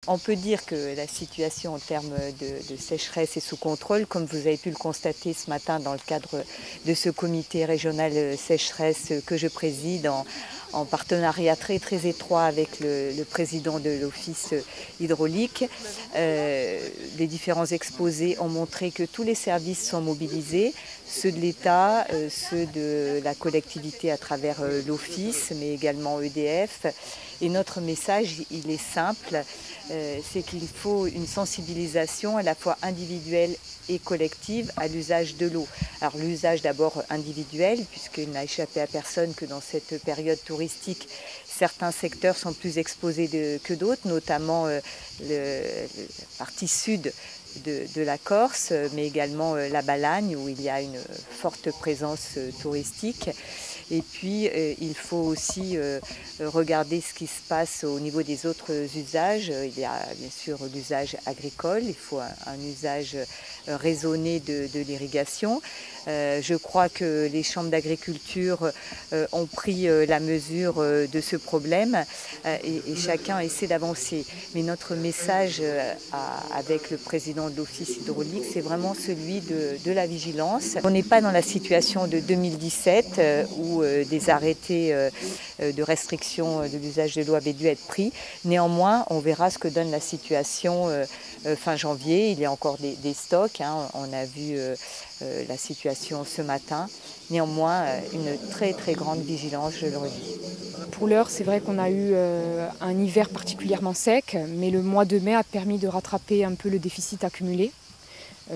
On peut dire que la situation en termes de sécheresse est sous contrôle, comme vous avez pu le constater ce matin dans le cadre de ce comité régional sécheresse que je préside en partenariat très étroit avec le président de l'office hydraulique. Les différents exposés ont montré que tous les services sont mobilisés, ceux de l'État, ceux de la collectivité à travers l'office, mais également EDF. Et notre message, il est simple, c'est qu'il faut une sensibilisation à la fois individuelle et collective à l'usage de l'eau. Alors l'usage d'abord individuel, puisqu'il n'a échappé à personne que dans cette période touristique, certains secteurs sont plus exposés que d'autres, notamment la partie sud de la Corse, mais également la Balagne, où il y a une forte présence touristique. Et puis, il faut aussi regarder ce qui se passe au niveau des autres usages. Il y a bien sûr l'usage agricole, il faut un usage raisonné de l'irrigation. Je crois que les chambres d'agriculture ont pris la mesure de ce problème et chacun essaie d'avancer. Mais notre message avec le président de l'office hydraulique, c'est vraiment celui de la vigilance. On n'est pas dans la situation de 2017 où des arrêtés de restriction de l'usage de l'eau avaient dû être pris. Néanmoins, on verra ce que donne la situation fin janvier. Il y a encore des stocks, hein. On a vu la situation ce matin. Néanmoins, une très grande vigilance, je le redis. Pour l'heure, c'est vrai qu'on a eu un hiver particulièrement sec, mais le mois de mai a permis de rattraper un peu le déficit accumulé,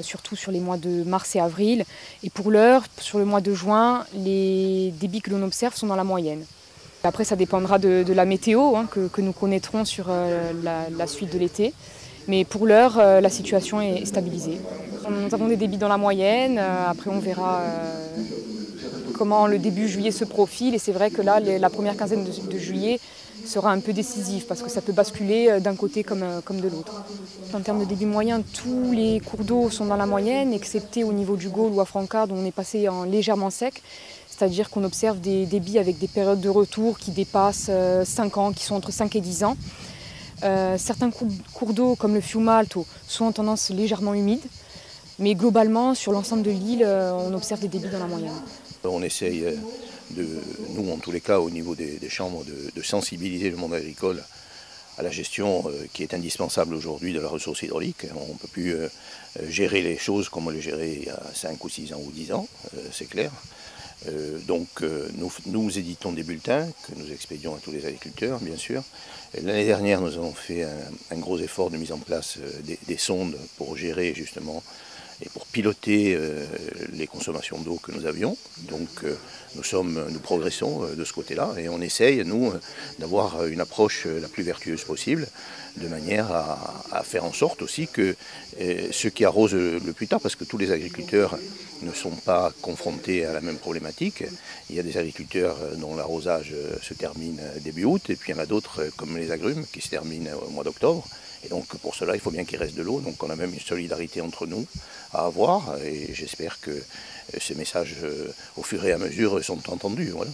surtout sur les mois de mars et avril. Et pour l'heure, sur le mois de juin, les débits que l'on observe sont dans la moyenne. Après, ça dépendra de la météo que nous connaîtrons sur la suite de l'été. Mais pour l'heure, la situation est stabilisée. Nous avons des débits dans la moyenne, après on verra comment le début juillet se profile. Et c'est vrai que là, la première quinzaine de juillet sera un peu décisive parce que ça peut basculer d'un côté comme de l'autre. En termes de débit moyen, tous les cours d'eau sont dans la moyenne, excepté au niveau du Gaule ou à Francard, où on est passé en légèrement sec. C'est-à-dire qu'on observe des débits avec des périodes de retour qui dépassent 5 ans, qui sont entre 5 et 10 ans. Certains cours d'eau, comme le Fiumalto, sont en tendance légèrement humide. Mais globalement, sur l'ensemble de l'île, on observe des débits dans la moyenne. On essaye, nous en tous les cas, au niveau des chambres, de sensibiliser le monde agricole à la gestion qui est indispensable aujourd'hui de la ressource hydraulique. On ne peut plus gérer les choses comme on les gérait il y a 5 ou 6 ans ou 10 ans, c'est clair. Donc nous éditons des bulletins que nous expédions à tous les agriculteurs, bien sûr. L'année dernière, nous avons fait un gros effort de mise en place des sondes pour gérer justement et pour piloter les consommations d'eau que nous avions. Donc nous progressons de ce côté-là et on essaye, nous, d'avoir une approche la plus vertueuse possible, de manière à faire en sorte aussi que ceux qui arrosent le plus tard, parce que tous les agriculteurs ne sont pas confrontés à la même problématique. Il y a des agriculteurs dont l'arrosage se termine début août, et puis il y en a d'autres, comme les agrumes, qui se terminent au mois d'octobre. Et donc pour cela, il faut bien qu'il reste de l'eau. Donc on a même une solidarité entre nous à avoir, et j'espère que ces messages, au fur et à mesure, sont entendus. Voilà.